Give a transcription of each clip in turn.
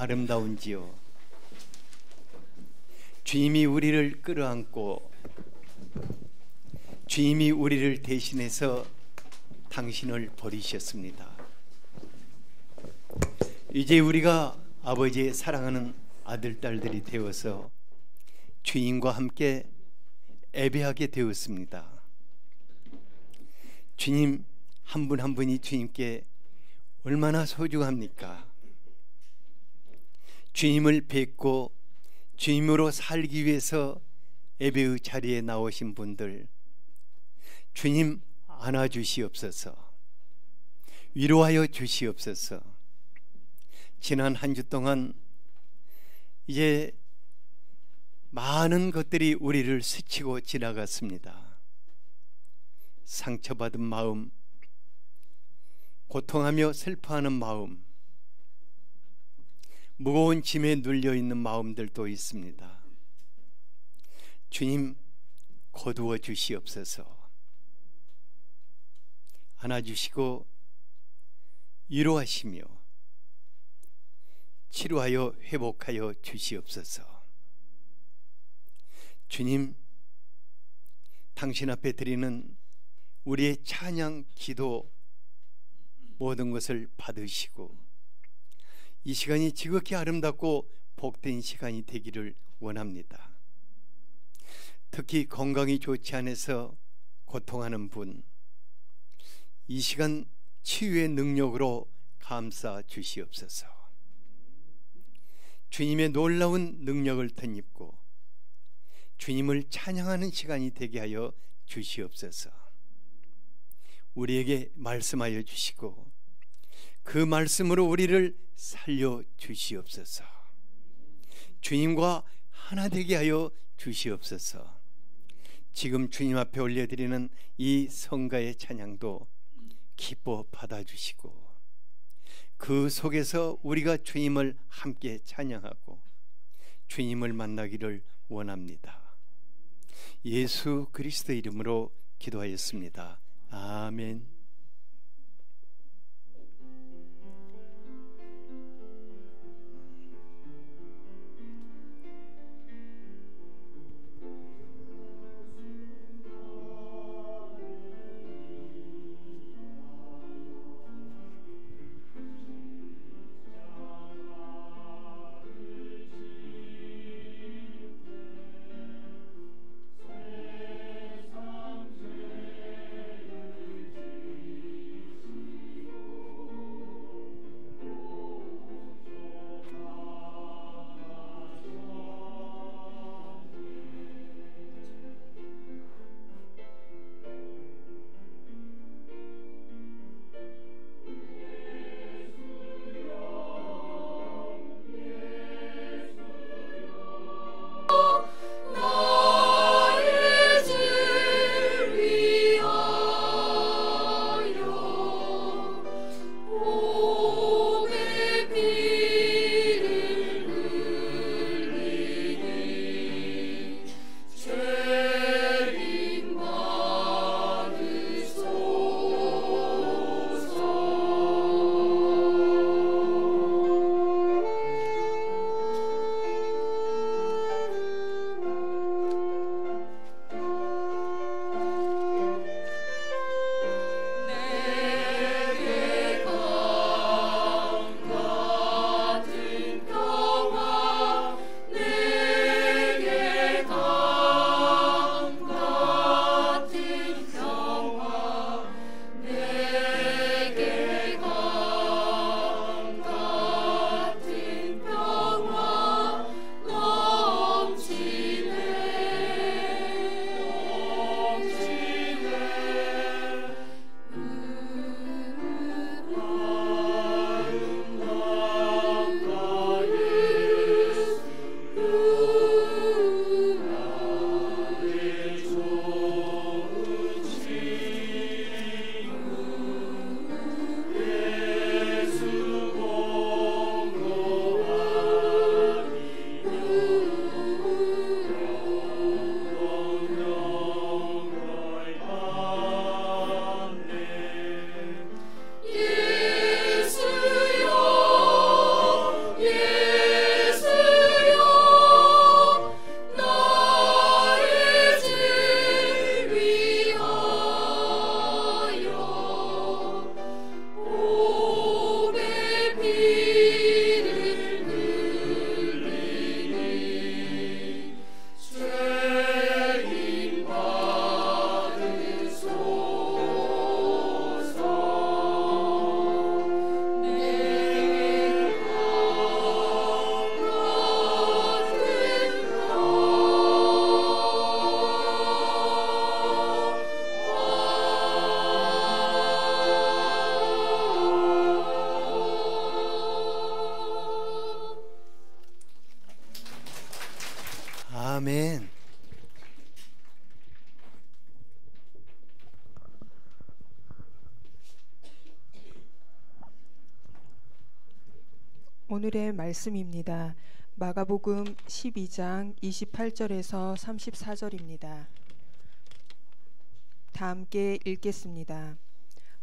아름다운지요. 주님이 우리를 끌어안고 주님이 우리를 대신해서 당신을 버리셨습니다. 이제 우리가 아버지의 사랑하는 아들, 딸들이 되어서 주님과 함께 예배하게 되었습니다. 주님 한 분 한 분이 주님께 얼마나 소중합니까? 주님을 뵙고 주님으로 살기 위해서 예배의 자리에 나오신 분들, 주님 안아주시옵소서, 위로하여 주시옵소서. 지난 한 주 동안 이제 많은 것들이 우리를 스치고 지나갔습니다. 상처받은 마음, 고통하며 슬퍼하는 마음, 무거운 짐에 눌려있는 마음들도 있습니다. 주님 거두어 주시옵소서. 안아주시고 위로하시며 치료하여 회복하여 주시옵소서. 주님, 당신 앞에 드리는 우리의 찬양, 기도 모든 것을 받으시고 이 시간이 지극히 아름답고 복된 시간이 되기를 원합니다. 특히 건강이 좋지 않아서 고통하는 분, 이 시간 치유의 능력으로 감싸 주시옵소서. 주님의 놀라운 능력을 덧입고 주님을 찬양하는 시간이 되게 하여 주시옵소서. 우리에게 말씀하여 주시고 그 말씀으로 우리를 살려 주시옵소서. 주님과 하나 되게 하여 주시옵소서. 지금 주님 앞에 올려드리는 이 성가의 찬양도 기뻐 받아주시고 그 속에서 우리가 주님을 함께 찬양하고 주님을 만나기를 원합니다. 예수 그리스도 이름으로 기도하였습니다. 아멘. 아멘. 오늘의 말씀입니다. 마가복음 12장 28절에서 34절입니다. 다 함께 읽겠습니다.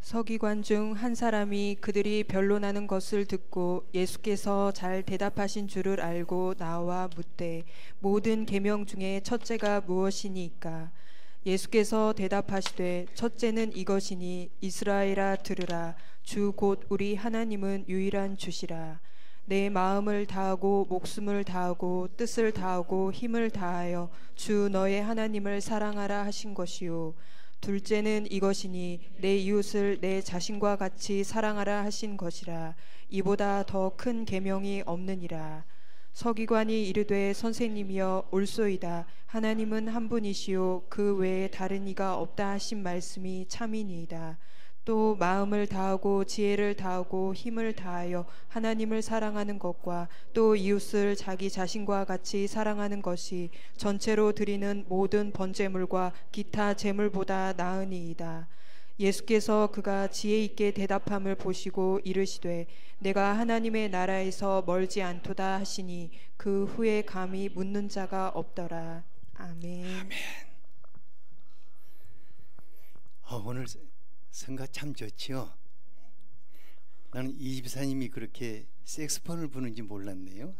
서기관 중 한 사람이 그들이 변론하는 것을 듣고 예수께서 잘 대답하신 줄을 알고 나와 묻되 모든 계명 중에 첫째가 무엇이니까? 예수께서 대답하시되 첫째는 이것이니 이스라엘아 들으라. 주 곧 우리 하나님은 유일한 주시라. 내 마음을 다하고 목숨을 다하고 뜻을 다하고 힘을 다하여 주 너의 하나님을 사랑하라 하신 것이요. 둘째는 이것이니 내 이웃을 내 자신과 같이 사랑하라 하신 것이라. 이보다 더 큰 계명이 없느니라. 서기관이 이르되 선생님이여 옳소이다. 하나님은 한 분이시요 그 외에 다른 이가 없다 하신 말씀이 참이니이다. 또 마음을 다하고 지혜를 다하고 힘을 다하여 하나님을 사랑하는 것과 또 이웃을 자기 자신과 같이 사랑하는 것이 전체로 드리는 모든 번제물과 기타 제물보다 나으니이다. 예수께서 그가 지혜 있게 대답함을 보시고 이르시되 내가 하나님의 나라에서 멀지 않도다 하시니 그 후에 감히 묻는 자가 없더라. 아멘. 아멘. 오늘 성가 참 좋지요. 나는 이 집사님이 그렇게 색소폰을 부는지 몰랐네요.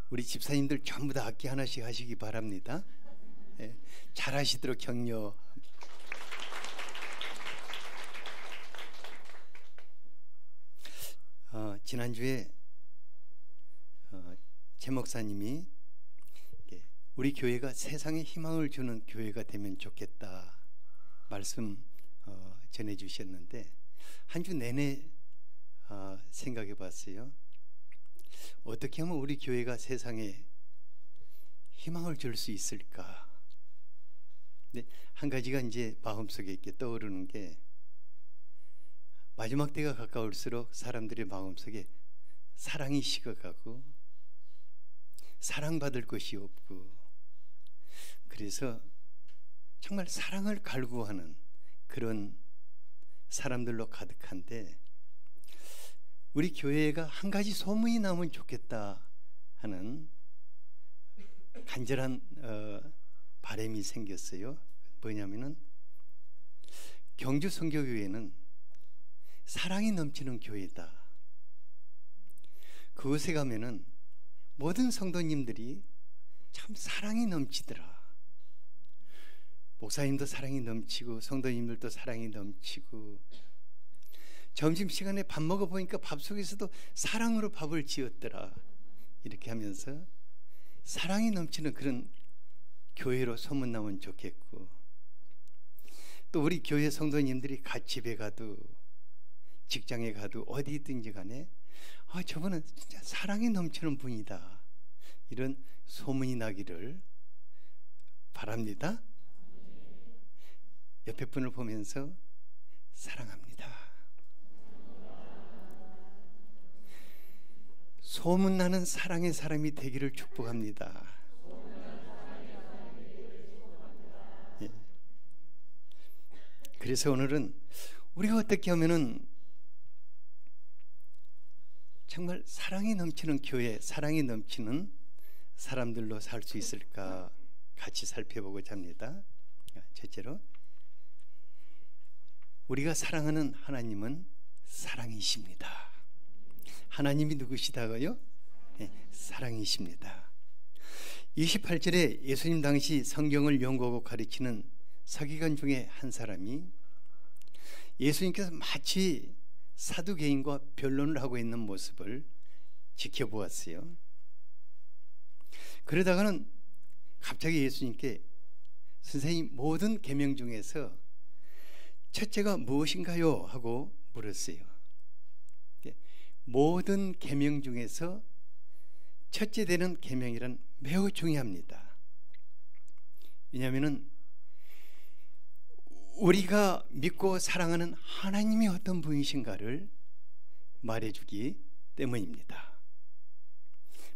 우리 집사님들 전부 다 악기 하나씩 하시기 바랍니다. 잘 하시도록 격려. 지난주에 제 목사님이 우리 교회가 세상에 희망을 주는 교회가 되면 좋겠다 말씀 전해주셨는데 한 주 내내 생각해 봤어요. 어떻게 하면 우리 교회가 세상에 희망을 줄 수 있을까? 근데 한 가지가 이제 마음속에 이렇게 떠오르는 게 마지막 때가 가까울수록 사람들의 마음속에 사랑이 식어가고 사랑받을 것이 없고 그래서 정말 사랑을 갈구하는 그런 사람들로 가득한데 우리 교회가 한 가지 소문이 나면 좋겠다 하는 간절한 바람이 생겼어요. 뭐냐면은 경주 선교교회는 사랑이 넘치는 교회다. 그곳에 가면은 모든 성도님들이 참 사랑이 넘치더라. 목사님도 사랑이 넘치고 성도님들도 사랑이 넘치고 점심시간에 밥 먹어보니까 밥 속에서도 사랑으로 밥을 지었더라. 이렇게 하면서 사랑이 넘치는 그런 교회로 소문나면 좋겠고 또 우리 교회 성도님들이 집에 가도 직장에 가도 어디 있든지 간에 저분은 진짜 사랑이 넘치는 분이다 이런 소문이 나기를 바랍니다. 옆에 분을 보면서 사랑합니다. 소문나는 사랑의 사람이 되기를 축복합니다. 예. 그래서 오늘은 우리가 어떻게 하면은 정말 사랑이 넘치는 교회, 사랑이 넘치는 사람들로 살 수 있을까 같이 살펴보고자 합니다. 첫째로 우리가 사랑하는 하나님은 사랑이십니다. 하나님이 누구시다고요? 네, 사랑이십니다. 28절에 예수님 당시 성경을 연구하고 가르치는 서기관 중에 한 사람이 예수님께서 마치 사두개인과 변론을 하고 있는 모습을 지켜보았어요. 그러다가는 갑자기 예수님께 선생님 모든 계명 중에서 첫째가 무엇인가요? 하고 물었어요. 모든 계명 중에서 첫째 되는 계명이란 매우 중요합니다. 왜냐하면 우리가 믿고 사랑하는 하나님이 어떤 분이신가를 말해주기 때문입니다.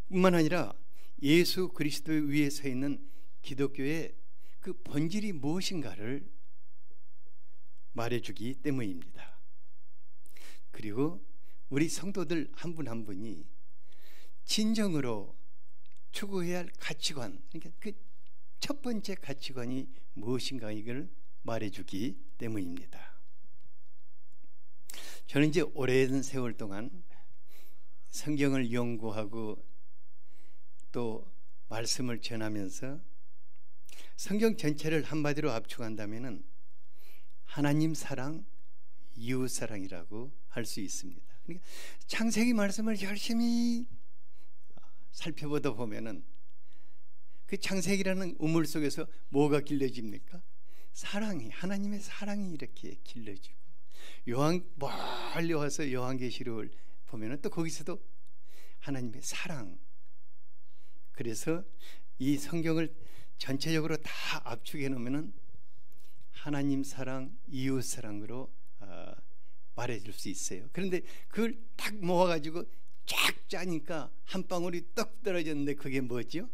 뿐만 아니라 예수 그리스도 위에 서 있는 기독교의 그 본질이 무엇인가를 말해주기 때문입니다. 그리고 우리 성도들 한 분 한 분이 진정으로 추구해야 할 가치관, 그러니까 그 첫 번째 가치관이 무엇인가 이걸 말해주기 때문입니다. 저는 이제 오랜 세월 동안 성경을 연구하고 또 말씀을 전하면서 성경 전체를 한마디로 압축한다면은 하나님 사랑, 이웃 사랑이라고 할 수 있습니다. 그러니까 창세기 말씀을 열심히 살펴보다 보면은 그 창세기라는 우물 속에서 뭐가 길러집니까? 사랑이, 하나님의 사랑이 이렇게 길러지고, 멀리 와서 요한계시록을 보면은 또 거기서도 하나님의 사랑. 그래서 이 성경을 전체적으로 다 압축해 놓으면은 하나님 사랑, 이웃 사랑으로 말해줄 수 있어요. 그런데 그걸 딱 모아가지고 쫙 짜니까 한 방울이 떡 떨어졌는데 그게 뭐죠?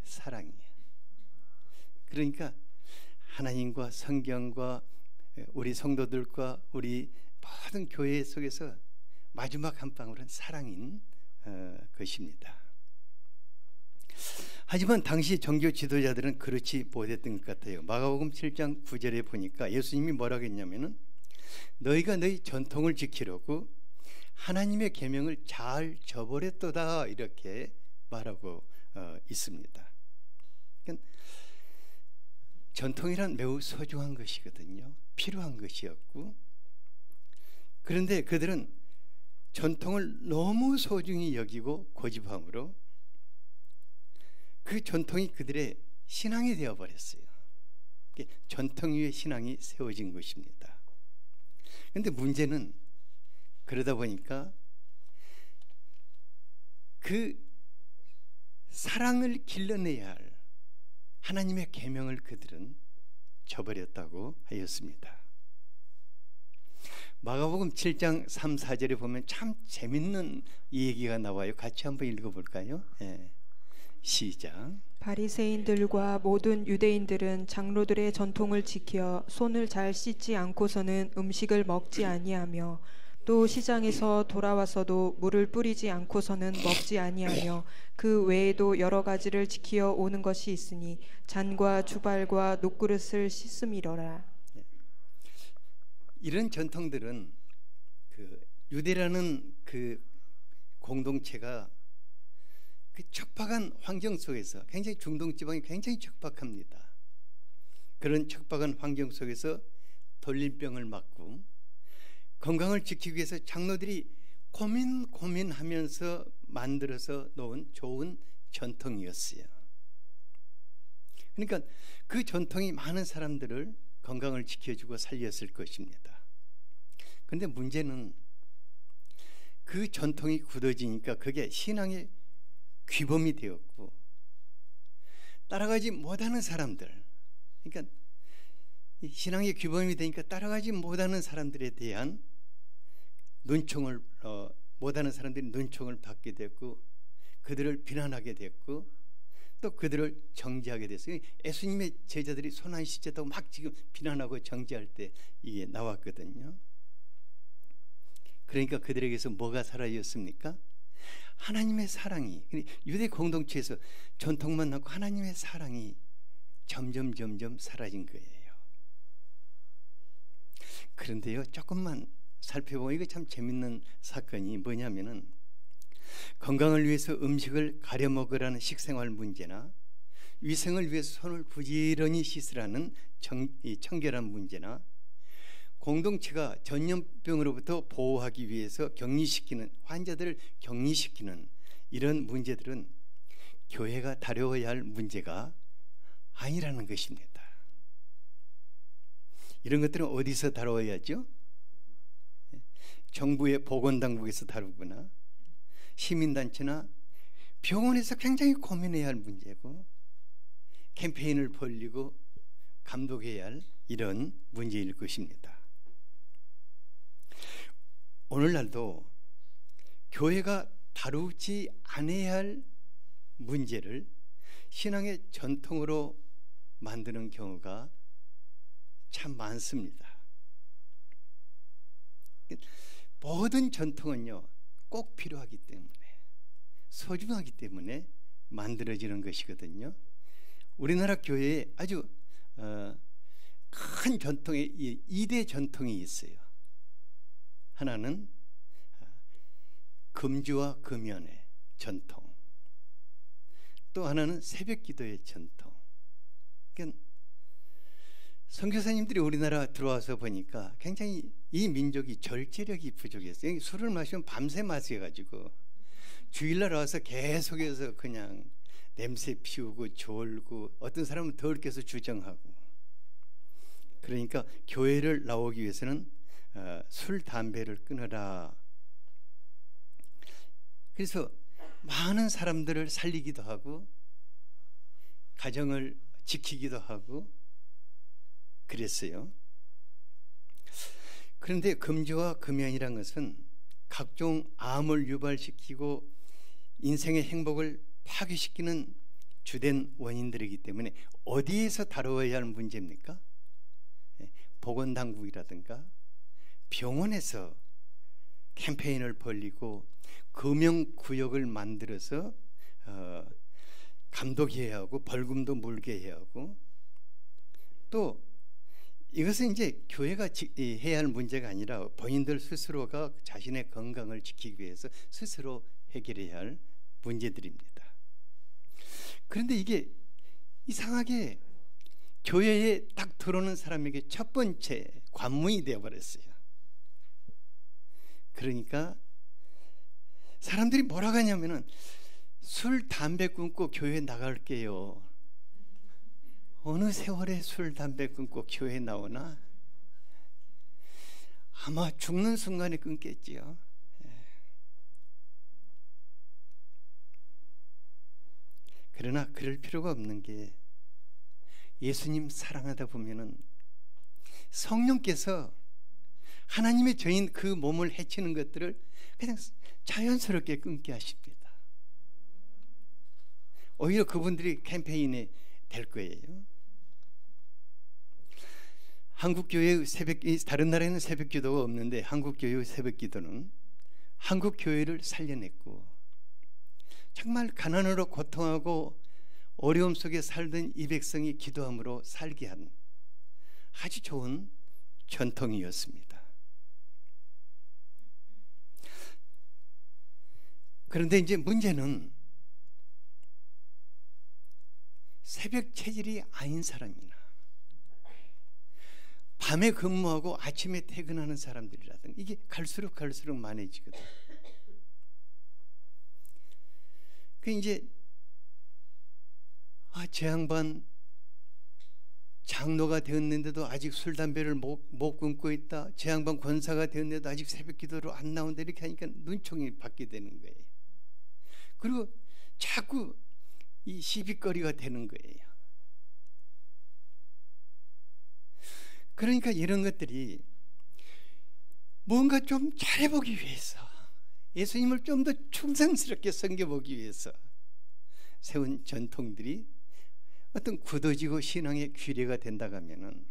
사랑이에요. 그러니까 하나님과 성경과 우리 성도들과 우리 모든 교회 속에서 마지막 한 방울은 사랑인 것입니다. 하지만 당시 종교 지도자들은 그렇지 못했던 것 같아요. 마가복음 7장 9절에 보니까 예수님이 뭐라고 했냐면은 너희가 너희 전통을 지키려고 하나님의 계명을 잘 저버렸도다 이렇게 말하고 있습니다. 그러니까 전통이란 매우 소중한 것이거든요. 필요한 것이었고, 그런데 그들은 전통을 너무 소중히 여기고 고집함으로 그 전통이 그들의 신앙이 되어버렸어요. 전통 위에 신앙이 세워진 것입니다. 그런데 문제는 그러다 보니까 그 사랑을 길러내야 할 하나님의 계명을 그들은 저버렸다고 하였습니다. 마가복음 7장 3, 4절에 보면 참 재밌는 이 얘기가 나와요. 같이 한번 읽어볼까요? 시작. 바리새인들과 모든 유대인들은 장로들의 전통을 지켜 손을 잘 씻지 않고서는 음식을 먹지 아니하며 또 시장에서 돌아와서도 물을 뿌리지 않고서는 먹지 아니하며 그 외에도 여러 가지를 지키어 오는 것이 있으니 잔과 주발과 녹그릇을 씻음이러라. 이런 전통들은 그 유대라는 그 공동체가 그 척박한 환경 속에서, 굉장히 중동 지방이 굉장히 척박합니다. 그런 척박한 환경 속에서 돌림병을 맞고 건강을 지키기 위해서 장로들이 고민하면서 만들어서 놓은 좋은 전통이었어요. 그러니까 그 전통이 많은 사람들을 건강을 지켜주고 살렸을 것입니다. 그런데 문제는 그 전통이 굳어지니까 그게 신앙의 규범이 되었고, 따라가지 못하는 사람들, 그러니까 신앙의 규범이 되니까 따라가지 못하는 사람들에 대한 눈총을 못하는 사람들이 눈총을 받게 됐고, 그들을 비난하게 됐고, 또 그들을 정죄하게 됐어요. 예수님의 제자들이 손 안 씻었다고 막 지금 비난하고 정죄할 때 이게 나왔거든요. 그러니까 그들에게서 뭐가 사라졌습니까? 하나님의 사랑이, 유대 공동체에서 전통만 남고 하나님의 사랑이 점점 사라진 거예요. 그런데요, 조금만 살펴보면 이거 참 재밌는 사건이 뭐냐면은, 건강을 위해서 음식을 가려 먹으라는 식생활 문제나 위생을 위해서 손을 부지런히 씻으라는 청결한 문제나 공동체가 전염병으로부터 보호하기 위해서 격리시키는, 환자들을 격리시키는 이런 문제들은 교회가 다뤄야 할 문제가 아니라는 것입니다. 이런 것들은 어디서 다뤄야죠? 정부의 보건당국에서 다루거나 시민단체나 병원에서 굉장히 고민해야 할 문제고, 캠페인을 벌이고 감독해야 할 이런 문제일 것입니다. 오늘날도 교회가 다루지 않아야 할 문제를 신앙의 전통으로 만드는 경우가 참 많습니다. 모든 전통은요, 꼭 필요하기 때문에, 소중하기 때문에 만들어지는 것이거든요. 우리나라 교회에 아주 큰 전통의 2대 전통이 있어요. 하나는 금주와 금연의 전통, 또 하나는 새벽기도의 전통. 그러니까 선교사님들이 우리나라 들어와서 보니까 굉장히 이 민족이 절제력이 부족했어요. 술을 마시면 밤새 마셔가지고 주일날 와서 계속해서 그냥 냄새 피우고 졸고, 어떤 사람은 더 껴서 주정하고. 그러니까 교회를 나오기 위해서는 술, 담배를 끊어라. 그래서 많은 사람들을 살리기도 하고 가정을 지키기도 하고 그랬어요. 그런데 금주와 금연이란 것은 각종 암을 유발시키고 인생의 행복을 파괴시키는 주된 원인들이기 때문에 어디에서 다루어야 할 문제입니까? 보건당국이라든가 병원에서 캠페인을 벌이고 금연구역을 만들어서 감독해야 하고 벌금도 물게 해야 하고, 또 이것은 이제 교회가 해야 할 문제가 아니라 본인들 스스로가 자신의 건강을 지키기 위해서 스스로 해결해야 할 문제들입니다. 그런데 이게 이상하게 교회에 딱 들어오는 사람에게 첫 번째 관문이 되어버렸어요. 그러니까 사람들이 뭐라고 하냐면은 술, 담배 끊고 교회 나갈게요. 어느 세월에 술, 담배 끊고 교회 나오나? 아마 죽는 순간에 끊겠지요. 그러나 그럴 필요가 없는 게, 예수님 사랑하다 보면은 성령께서 하나님의 저인 그 몸을 해치는 것들을 그냥 자연스럽게 끊게 하십니다. 오히려 그분들이 캠페인에 될 거예요. 한국 교회의 다른 나라에는 새벽 기도가 없는데 한국 교회의 새벽 기도는 한국 교회를 살려냈고, 정말 가난으로 고통하고 어려움 속에 살던 이 백성이 기도함으로 살게 한 아주 좋은 전통이었습니다. 그런데 이제 문제는 새벽 체질이 아닌 사람이나 밤에 근무하고 아침에 퇴근하는 사람들이라든가, 이게 갈수록 많아지거든. 그 이제 제 양반 장로가 되었는데도 아직 술 담배를 못 끊고 있다. 제 양반 권사가 되었는데도 아직 새벽 기도로 안 나온다. 이렇게 하니까 눈총이 받게 되는 거예요. 그리고 자꾸 이 시비거리가 되는 거예요. 그러니까 이런 것들이 뭔가 좀 잘해보기 위해서, 예수님을 좀 더 충성스럽게 섬겨보기 위해서 세운 전통들이 어떤 굳어지고 신앙의 규례가 된다고 하면은,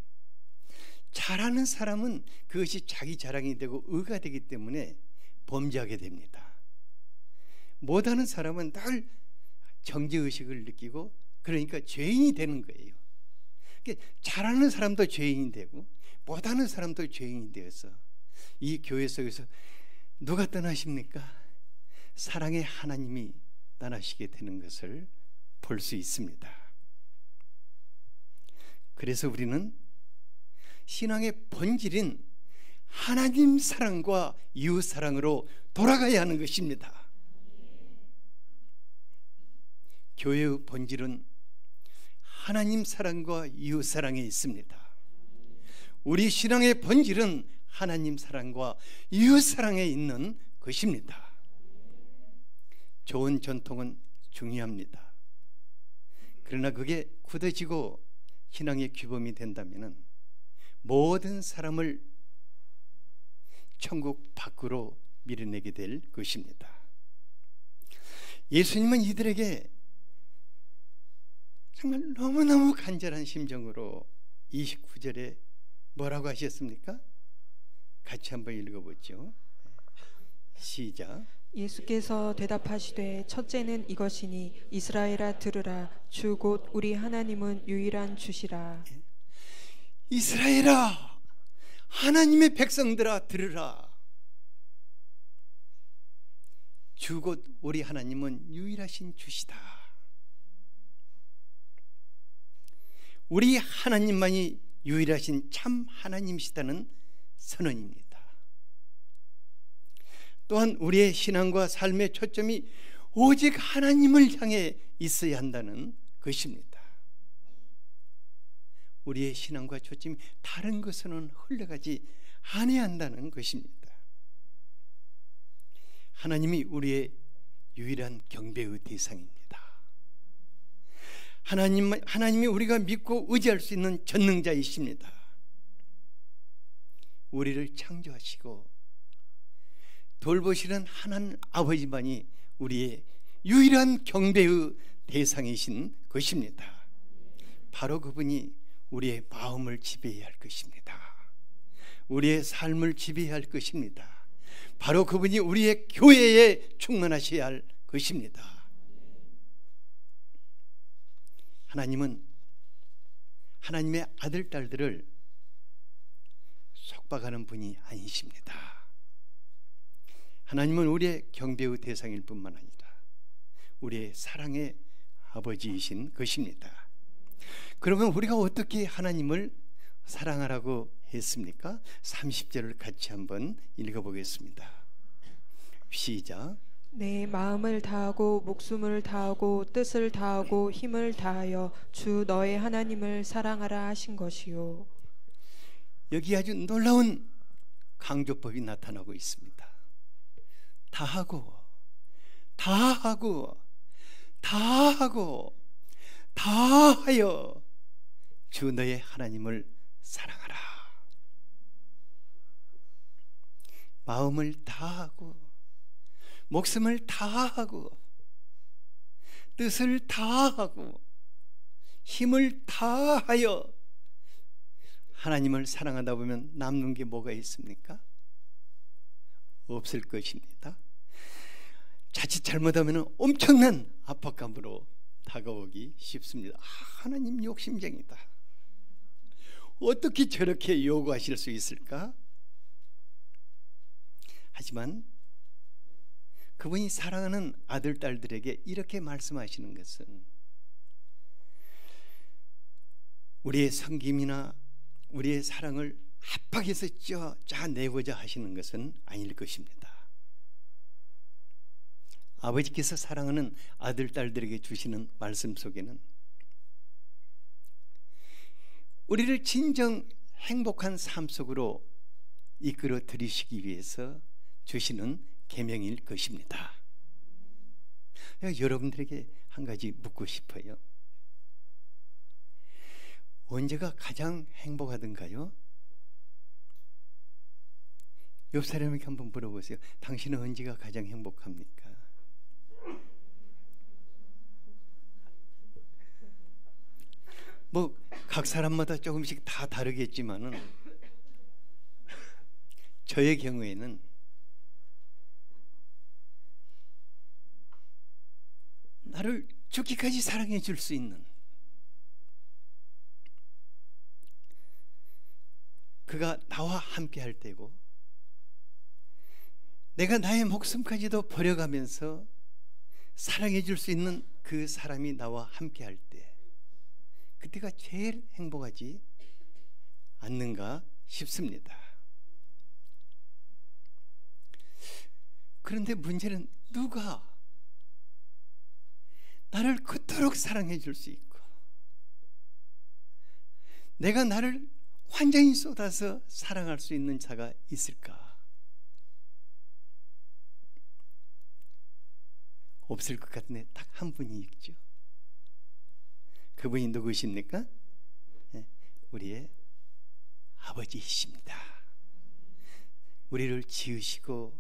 잘하는 사람은 그것이 자기 자랑이 되고 의가 되기 때문에 범죄하게 됩니다. 못하는 사람은 늘 정죄의식을 느끼고, 그러니까 죄인이 되는 거예요. 그러니까 잘하는 사람도 죄인이 되고 못하는 사람도 죄인이 되어서 이 교회 속에서 누가 떠나십니까? 사랑의 하나님이 떠나시게 되는 것을 볼 수 있습니다. 그래서 우리는 신앙의 본질인 하나님 사랑과 이웃 사랑으로 돌아가야 하는 것입니다. 교회의 본질은 하나님 사랑과 이웃 사랑에 있습니다. 우리 신앙의 본질은 하나님 사랑과 이웃 사랑에 있는 것입니다. 좋은 전통은 중요합니다. 그러나 그게 굳어지고 신앙의 규범이 된다면 모든 사람을 천국 밖으로 밀어내게 될 것입니다. 예수님은 이들에게 정말 너무너무 간절한 심정으로 29절에 뭐라고 하셨습니까? 같이 한번 읽어보죠. 시작. 예수께서 대답하시되 첫째는 이것이니 이스라엘아 들으라 주 곧 우리 하나님은 유일한 주시라. 이스라엘아, 하나님의 백성들아 들으라. 주 곧 우리 하나님은 유일하신 주시다. 우리 하나님만이 유일하신 참 하나님이시다는 선언입니다. 또한 우리의 신앙과 삶의 초점이 오직 하나님을 향해 있어야 한다는 것입니다. 우리의 신앙과 초점이 다른 것으로는 흘러가지 않아야 한다는 것입니다. 하나님이 우리의 유일한 경배의 대상입니다. 하나님이 우리가 믿고 의지할 수 있는 전능자이십니다. 우리를 창조하시고 돌보시는 하나님 아버지만이 우리의 유일한 경배의 대상이신 것입니다. 바로 그분이 우리의 마음을 지배해야 할 것입니다. 우리의 삶을 지배해야 할 것입니다. 바로 그분이 우리의 교회에 충만하셔야 할 것입니다. 하나님은 하나님의 아들, 딸들을 속박하는 분이 아니십니다. 하나님은 우리의 경배의 대상일 뿐만 아니라 우리의 사랑의 아버지이신 것입니다. 그러면 우리가 어떻게 하나님을 사랑하라고 했습니까? 30절을 같이 한번 읽어보겠습니다. 시작. 내 마음을 다하고 목숨을 다하고 뜻을 다하고 힘을 다하여 주 너의 하나님을 사랑하라 하신 것이요. 여기 아주 놀라운 강조법이 나타나고 있습니다. 다하고 다하고 다하고 다하여 주 너의 하나님을 사랑하라. 마음을 다하고 목숨을 다하고 뜻을 다하고 힘을 다하여 하나님을 사랑하다 보면 남는 게 뭐가 있습니까? 없을 것입니다. 자칫 잘못하면 엄청난 압박감으로 다가오기 쉽습니다. 하나님 욕심쟁이다. 어떻게 저렇게 요구하실 수 있을까? 하지만 그분이 사랑하는 아들, 딸들에게 이렇게 말씀하시는 것은 우리의 섬김이나 우리의 사랑을 압박해서 짜내고자 하시는 것은 아닐 것입니다. 아버지께서 사랑하는 아들, 딸들에게 주시는 말씀 속에는 우리를 진정 행복한 삶 속으로 이끌어 들이시기 위해서 주시는 계명일 것입니다. 여러분들에게 한 가지 묻고 싶어요. 언제가 가장 행복하던가요? 옆 사람에게 한번 물어보세요. 당신은 언제가 가장 행복합니까? 뭐 각 사람마다 조금씩 다 다르겠지만은 저의 경우에는 나를 죽기까지 사랑해 줄 수 있는 그가 나와 함께 할 때고 내가 나의 목숨까지도 버려가면서 사랑해 줄 수 있는 그 사람이 나와 함께 할 때 그때가 제일 행복하지 않는가 싶습니다. 그런데 문제는 누가 나를 그토록 사랑해 줄 수 있고 내가 나를 완전히 쏟아서 사랑할 수 있는 자가 있을까? 없을 것 같은데 딱 한 분이 있죠. 그분이 누구십니까? 우리의 아버지이십니다. 우리를 지으시고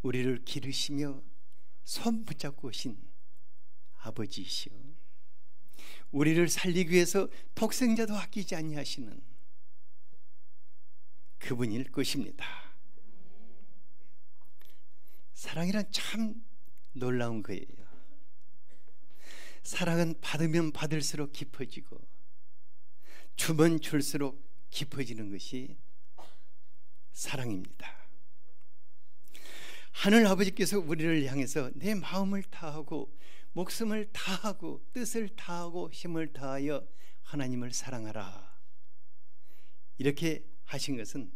우리를 기르시며 손 붙잡고 오신 아버지이시오. 우리를 살리기 위해서 독생자도 아끼지 아니하시는 그분일 것입니다. 사랑이란 참 놀라운 거예요. 사랑은 받으면 받을수록 깊어지고 주면 줄수록 깊어지는 것이 사랑입니다. 하늘 아버지께서 우리를 향해서 내 마음을 다하고 목숨을 다하고 뜻을 다하고 힘을 다하여 하나님을 사랑하라, 이렇게 하신 것은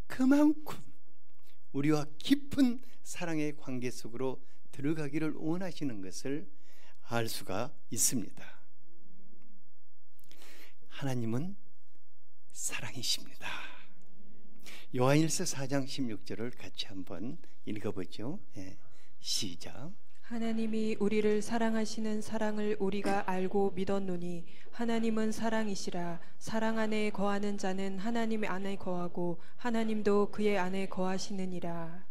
그만큼 우리와 깊은 사랑의 관계 속으로 들어가기를 원하시는 것을 알 수가 있습니다. 하나님은 사랑이십니다. 요한일서 4장 16절을 같이 한번 읽어보죠. 시작. 하나님이 우리를 사랑하시는 사랑을 우리가 알고 믿었노니 하나님은 사랑이시라. 사랑 안에 거하는 자는 하나님 안에 거하고 하나님도 그의 안에 거하시느니라.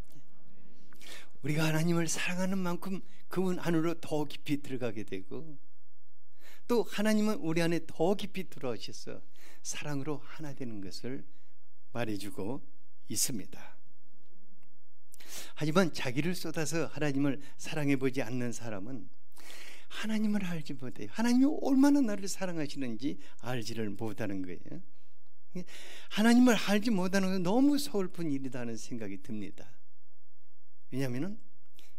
우리가 하나님을 사랑하는 만큼 그분 안으로 더 깊이 들어가게 되고, 또 하나님은 우리 안에 더 깊이 들어오셔서 사랑으로 하나 되는 것을 말해주고 있습니다. 하지만 자기를 쏟아서 하나님을 사랑해보지 않는 사람은 하나님을 알지 못해요. 하나님이 얼마나 나를 사랑하시는지 알지를 못하는 거예요. 하나님을 알지 못하는 건 너무 서글픈 일이라는 생각이 듭니다. 왜냐하면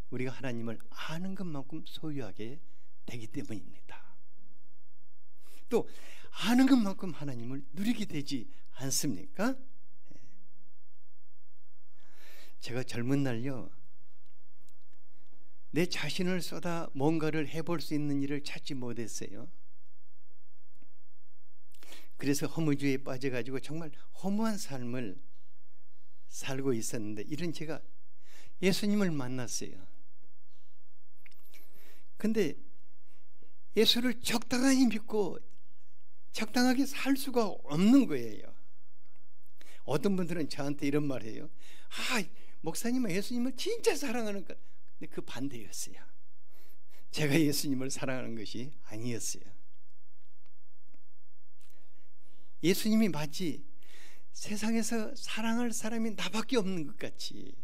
우리가 하나님을 아는 것만큼 소유하게 되기 때문입니다. 또 아는 것만큼 하나님을 누리게 되지 않습니까? 제가 젊은 날요, 내 자신을 쏟아 뭔가를 해볼 수 있는 일을 찾지 못했어요. 그래서 허무주의에 빠져가지고 정말 허무한 삶을 살고 있었는데, 이런 제가 예수님을 만났어요. 근데 예수를 적당히 믿고 적당하게 살 수가 없는 거예요. 어떤 분들은 저한테 이런 말 해요. 목사님은 예수님을 진짜 사랑하는 것. 근데 그 반대였어요. 제가 예수님을 사랑하는 것이 아니었어요. 예수님이 마치 세상에서 사랑할 사람이 나밖에 없는 것 같이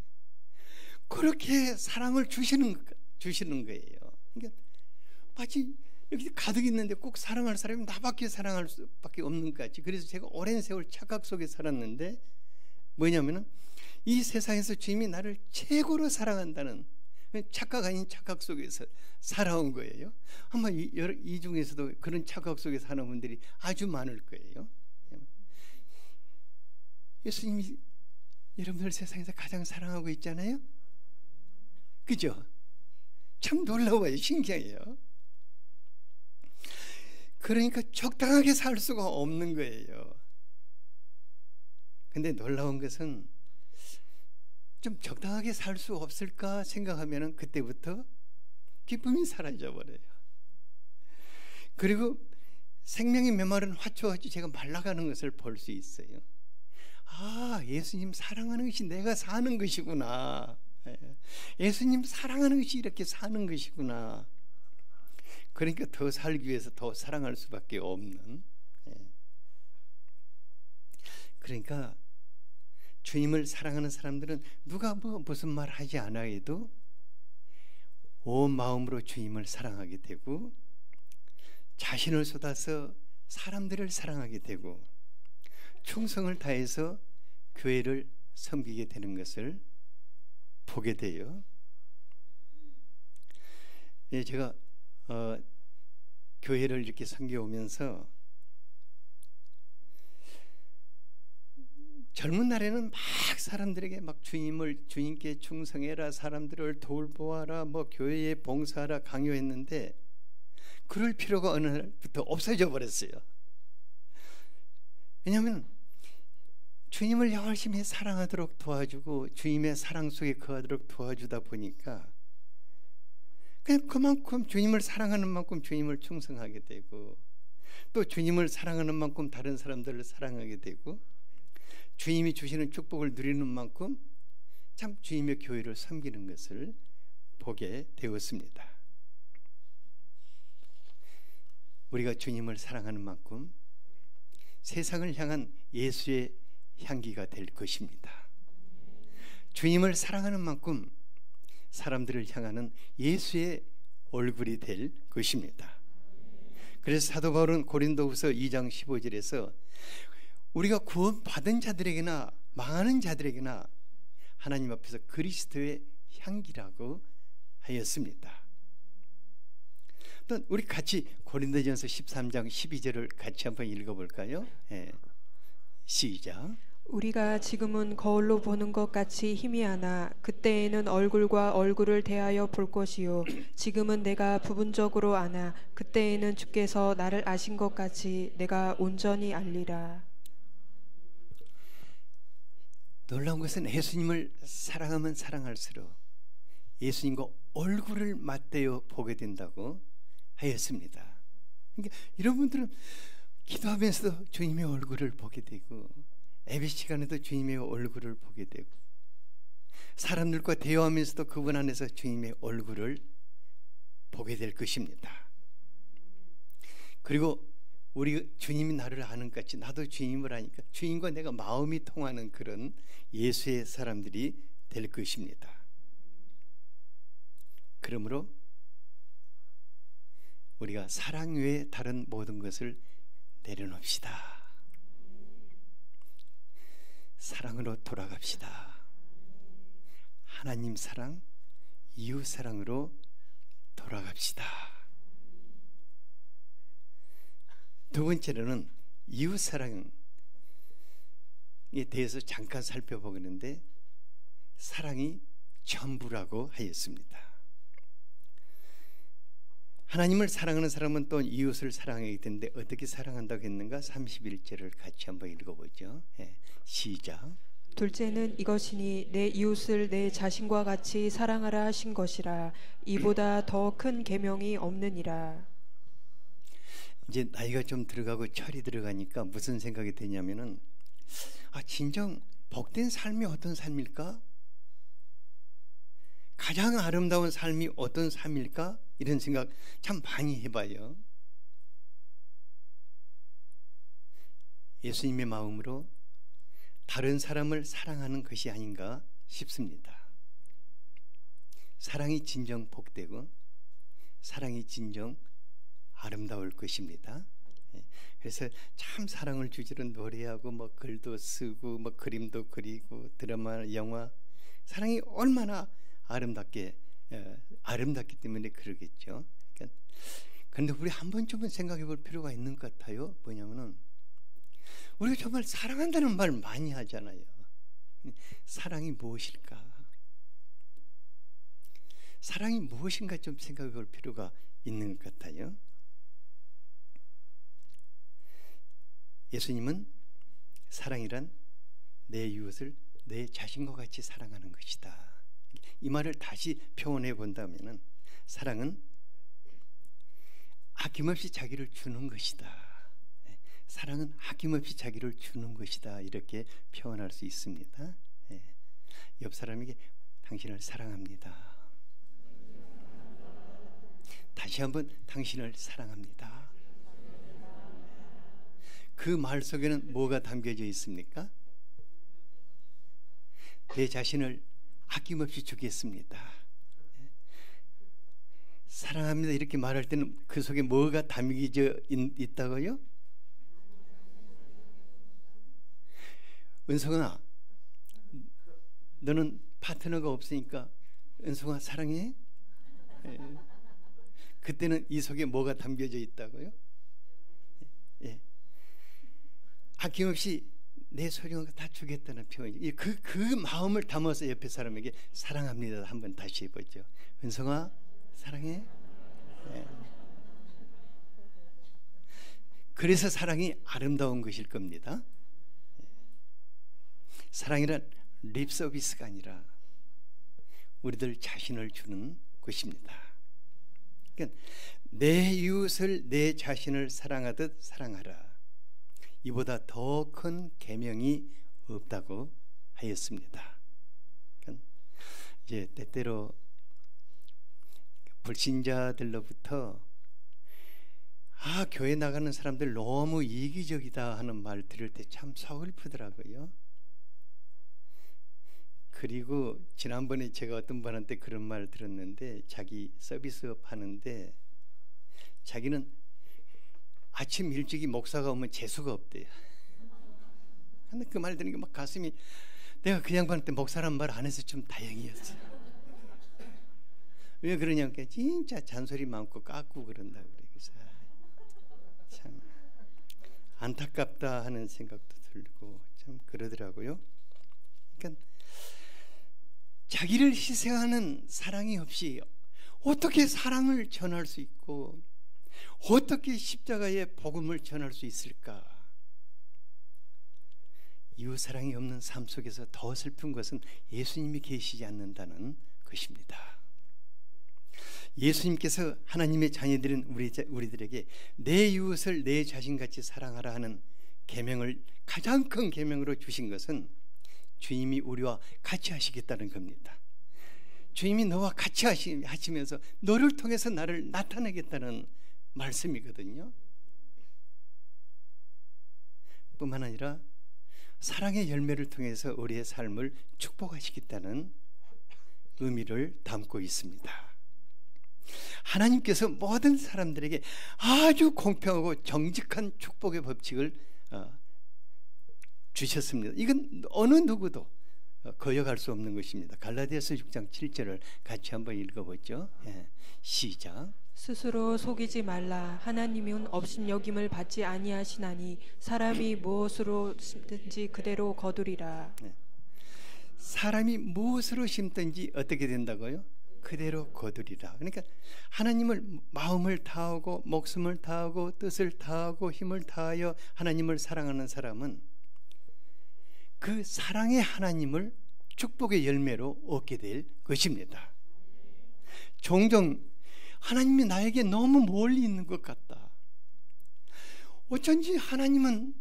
그렇게 사랑을 주시는 거예요. 그러니까 마치 여기 가득 있는데 꼭 사랑할 사람이 나밖에 사랑할 수밖에 없는 것 같이. 그래서 제가 오랜 세월 착각 속에 살았는데, 뭐냐면은 이 세상에서 주님이 나를 최고로 사랑한다는 착각 아닌 착각 속에서 살아온 거예요. 아마 이 중에서도 그런 착각 속에 사는 분들이 아주 많을 거예요. 예수님이 여러분들 세상에서 가장 사랑하고 있잖아요. 그죠? 참 놀라워요. 신기해요. 그러니까 적당하게 살 수가 없는 거예요. 근데 놀라운 것은 좀 적당하게 살 수 없을까 생각하면 그때부터 기쁨이 사라져 버려요. 그리고 생명의 메마른 화초같이 제가 말라가는 것을 볼 수 있어요. 예수님 사랑하는 것이 내가 사는 것이구나. 예수님 사랑하는 것이 이렇게 사는 것이구나. 그러니까 더 살기 위해서 더 사랑할 수밖에 없는. 그러니까 주님을 사랑하는 사람들은 누가 무슨 말 하지 않아도 온 마음으로 주님을 사랑하게 되고, 자신을 쏟아서 사람들을 사랑하게 되고, 충성을 다해서 교회를 섬기게 되는 것을 보게 돼요. 제가 교회를 이렇게 섬겨오면서 젊은 날에는 막 사람들에게 막 주님께 충성해라, 사람들을 돌보아라, 교회에 봉사하라 강요했는데, 그럴 필요가 어느 날부터 없어져 버렸어요. 왜냐하면 주님을 열심히 사랑하도록 도와주고 주님의 사랑 속에 거하도록 도와주다 보니까 그냥 그만큼 주님을 사랑하는 만큼 주님을 충성하게 되고, 또 주님을 사랑하는 만큼 다른 사람들을 사랑하게 되고, 주님이 주시는 축복을 누리는 만큼 참 주님의 교회를 섬기는 것을 보게 되었습니다. 우리가 주님을 사랑하는 만큼 세상을 향한 예수의 향기가 될 것입니다. 주님을 사랑하는 만큼 사람들을 향하는 예수의 얼굴이 될 것입니다. 그래서 사도 바울은 고린도후서 2장 15절에서 우리가 구원받은 자들에게나 망하는 자들에게나 하나님 앞에서 그리스도의 향기라고 하였습니다. 또 우리 같이 고린도전서 13장 12절을 같이 한번 읽어볼까요? 시작. 우리가 지금은 거울로 보는 것 같이 희미하나 그때에는 얼굴과 얼굴을 대하여 볼 것이요 지금은 내가 부분적으로 아나 그때에는 주께서 나를 아신 것 같이 내가 온전히 알리라. 놀라운 것은 예수님을 사랑하면 사랑할수록 예수님과 얼굴을 맞대어 보게 된다고 하였습니다. 그러니까 여러분들은 기도하면서도 주님의 얼굴을 보게 되고 예배 시간에도 주님의 얼굴을 보게 되고 사람들과 대화하면서도 그분 안에서 주님의 얼굴을 보게 될 것입니다. 그리고 우리 주님이 나를 아는 것 같이 나도 주님을 아니까 주님과 내가 마음이 통하는 그런 예수의 사람들이 될 것입니다. 그러므로 우리가 사랑 외에 다른 모든 것을 내려놓읍시다. 사랑으로 돌아갑시다. 하나님 사랑, 이웃 사랑으로 돌아갑시다. 두 번째로는 이웃 사랑에 대해서 잠깐 살펴보겠는데 사랑이 전부라고 하였습니다. 하나님을 사랑하는 사람은 또 이웃을 사랑하게 되는데 어떻게 사랑한다고 했는가? 31절을 같이 한번 읽어보죠. 시작. 둘째는 이것이니 내 이웃을 내 자신과 같이 사랑하라 하신 것이라 이보다 더 큰 계명이 없느니라. 이제 나이가 좀 들어가고 철이 들어가니까 무슨 생각이 드냐면은 진정 복된 삶이 어떤 삶일까? 가장 아름다운 삶이 어떤 삶일까? 이런 생각 참 많이 해봐요. 예수님의 마음으로 다른 사람을 사랑하는 것이 아닌가 싶습니다. 사랑이 진정 복되고 사랑이 진정 아름다울 것입니다. 그래서 참 사랑을 주제로 노래하고 뭐 글도 쓰고 뭐 그림도 그리고 드라마, 영화 사랑이 얼마나 아름답기 때문에 그러겠죠. 그런데 우리 한 번쯤은 생각해 볼 필요가 있는 것 같아요. 뭐냐면은 우리가 정말 사랑한다는 말 많이 하잖아요. 사랑이 무엇일까? 사랑이 무엇인가 좀 생각해 볼 필요가 있는 것 같아요. 예수님은 사랑이란 내 이웃을 내 자신과 같이 사랑하는 것이다. 이 말을 다시 표현해 본다면은 사랑은 아낌없이 자기를 주는 것이다. 사랑은 아낌없이 자기를 주는 것이다. 이렇게 표현할 수 있습니다. 옆 사람에게 당신을 사랑합니다. 다시 한번 당신을 사랑합니다. 그 말 속에는 뭐가 담겨져 있습니까? 내 자신을 아낌없이 주겠습니다. 사랑합니다 이렇게 말할 때는 그 속에 뭐가 담겨져 있다고요? 은성아, 너는 파트너가 없으니까 은성아 사랑해? 그때는 이 속에 뭐가 담겨져 있다고요? 아낌없이 내 소중한 거 다 주겠다는 표현이 그 마음을 담아서 옆에 사람에게 사랑합니다 한번 다시 해보죠. 은성아 사랑해? 그래서 사랑이 아름다운 것일 겁니다. 사랑이란 립 서비스가 아니라 우리들 자신을 주는 것입니다. 그러니까 내 이웃을 내 자신을 사랑하듯 사랑하라. 이보다 더 큰 계명이 없다고 하였습니다. 그러니까 이제 때때로 불신자들로부터 교회 나가는 사람들 너무 이기적이다 하는 말 들을 때 참 서글프더라고요. 그리고 지난번에 제가 어떤 분한테 그런 말 들었는데, 자기 서비스업 하는데 자기는 아침 일찍이 목사가 오면 재수가 없대요. 근데 그 말 들으니까 막 가슴이, 내가 그 양반한테 목사란 말 안 해서 좀 다행이었어요. 왜 그러냐니까 진짜 잔소리 많고 깎고 그런다 그래. 그래서 참 안타깝다 하는 생각도 들고 참 그러더라고요. 그러니까 자기를 희생하는 사랑이 없이 어떻게 사랑을 전할 수 있고 어떻게 십자가의 복음을 전할 수 있을까? 이웃사랑이 없는 삶 속에서 더 슬픈 것은 예수님이 계시지 않는다는 것입니다. 예수님께서 하나님의 자녀들인 우리들에게 내 이웃을 내 자신같이 사랑하라 하는 계명을, 가장 큰 계명으로 주신 것은 주님이 우리와 같이 하시겠다는 겁니다. 주님이 너와 같이 하시면서 너를 통해서 나를 나타내겠다는 말씀이거든요. 뿐만 아니라 사랑의 열매를 통해서 우리의 삶을 축복하시겠다는 의미를 담고 있습니다. 하나님께서 모든 사람들에게 아주 공평하고 정직한 축복의 법칙을 주셨습니다. 이건 어느 누구도 거역할 수 없는 것입니다. 갈라디아서 6장 7절을 같이 한번 읽어보죠. 시작. 스스로 속이지 말라. 하나님은 업신여김을 받지 아니하시나니 사람이 무엇으로 심든지 그대로 거두리라. 사람이 무엇으로 심든지 어떻게 된다고요? 그대로 거두리라. 그러니까 하나님을 마음을 다하고 목숨을 다하고 뜻을 다하고 힘을 다하여 하나님을 사랑하는 사람은 그 사랑의 하나님을 축복의 열매로 얻게 될 것입니다. 종종 하나님이 나에게 너무 멀리 있는 것 같다. 어쩐지 하나님은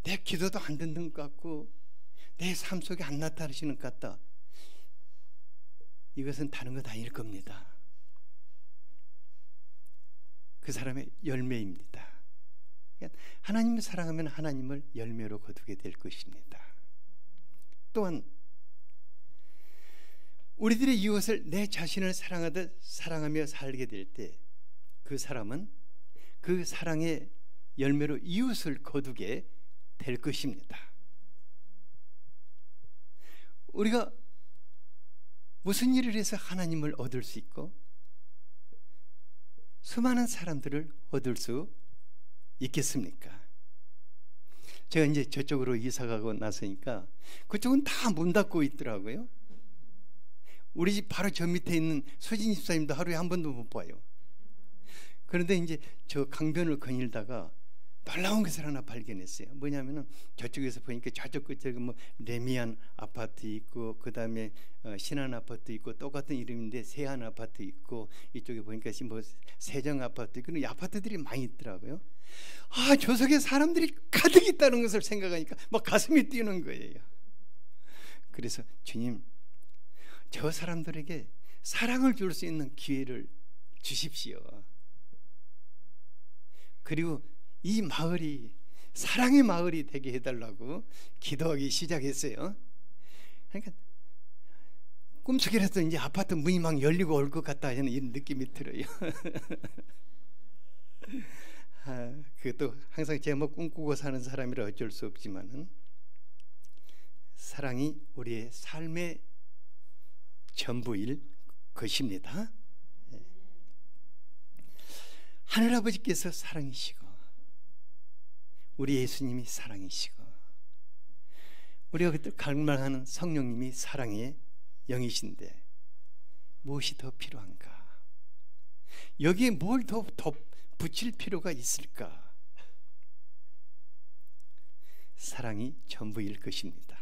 내 기도도 안 듣는 것 같고 내 삶 속에 안 나타나시는 것 같다. 이것은 다른 것 아닐 겁니다. 그 사람의 열매입니다. 하나님을 사랑하면 하나님을 열매로 거두게 될 것입니다. 또한 우리들의 이웃을 내 자신을 사랑하듯 사랑하며 살게 될 때 그 사람은 그 사랑의 열매로 이웃을 거두게 될 것입니다. 우리가 무슨 일을 해서 하나님을 얻을 수 있고 수많은 사람들을 얻을 수 있겠습니까? 제가 이제 저쪽으로 이사 가고 나서니까 그쪽은 다 문 닫고 있더라고요. 우리 집 바로 저 밑에 있는 수진 집사님도 하루에 한 번도 못 봐요. 그런데 이제 저 강변을 거닐다가 놀라운 것을 하나 발견했어요. 뭐냐면은 저쪽에서 보니까 저쪽 끝에 뭐 레미안 아파트 있고 그 다음에 신안 아파트 있고 똑같은 이름인데 세안 아파트 있고 이쪽에 보니까 뭐 세정 아파트 있고 이 아파트들이 많이 있더라고요. 저 속에 사람들이 가득 있다는 것을 생각하니까 막 가슴이 뛰는 거예요. 그래서 주님, 저 사람들에게 사랑을 줄 수 있는 기회를 주십시오. 그리고 이 마을이 사랑의 마을이 되게 해달라고 기도하기 시작했어요. 그러니까 꿈속이라도 이제 아파트 문이 막 열리고 올 것 같다 하는 이런 느낌이 들어요. 그것도 항상 제가 뭐 꿈꾸고 사는 사람이라 어쩔 수 없지만은 사랑이 우리의 삶의 전부일 것입니다. 하늘아버지께서 사랑이시고 우리 예수님이 사랑이시고 우리가 그때 갈망하는 성령님이 사랑의 영이신데 무엇이 더 필요한가? 여기에 뭘 더 붙일 필요가 있을까? 사랑이 전부일 것입니다.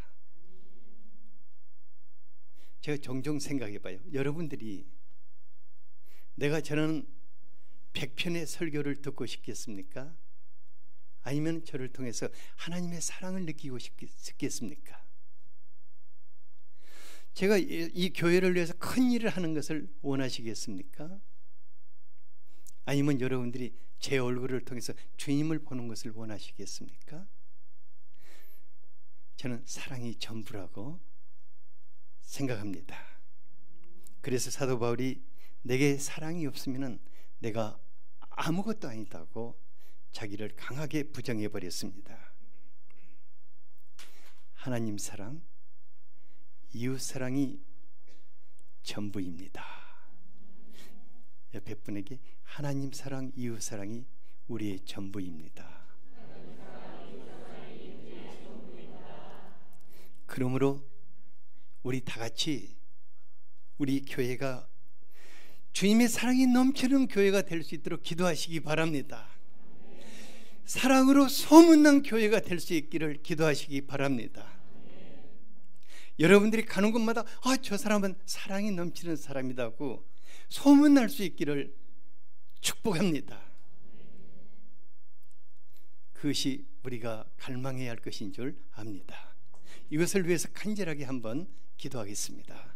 제가 종종 생각해봐요. 여러분들이 내가 저는 100편의 설교를 듣고 싶겠습니까? 아니면 저를 통해서 하나님의 사랑을 느끼고 싶겠습니까? 제가 이 교회를 위해서 큰 일을 하는 것을 원하시겠습니까? 아니면 여러분들이 제 얼굴을 통해서 주님을 보는 것을 원하시겠습니까? 저는 사랑이 전부라고 생각합니다. 그래서 사도 바울이 내게 사랑이 없으면 내가 아무것도 아니다고 자기를 강하게 부정해 버렸습니다. 하나님 사랑, 이웃 사랑이 전부입니다. 옆에 분에게 하나님 사랑, 이웃 사랑이 우리의 전부입니다. 그러므로 우리 다 같이 우리 교회가 주님의 사랑이 넘치는 교회가 될 수 있도록 기도하시기 바랍니다. 사랑으로 소문난 교회가 될 수 있기를 기도하시기 바랍니다. 여러분들이 가는 곳마다 저 사람은 사랑이 넘치는 사람이라고 소문날 수 있기를 축복합니다. 그것이 우리가 갈망해야 할 것인 줄 압니다. 이것을 위해서 간절하게 한번 기도하겠습니다.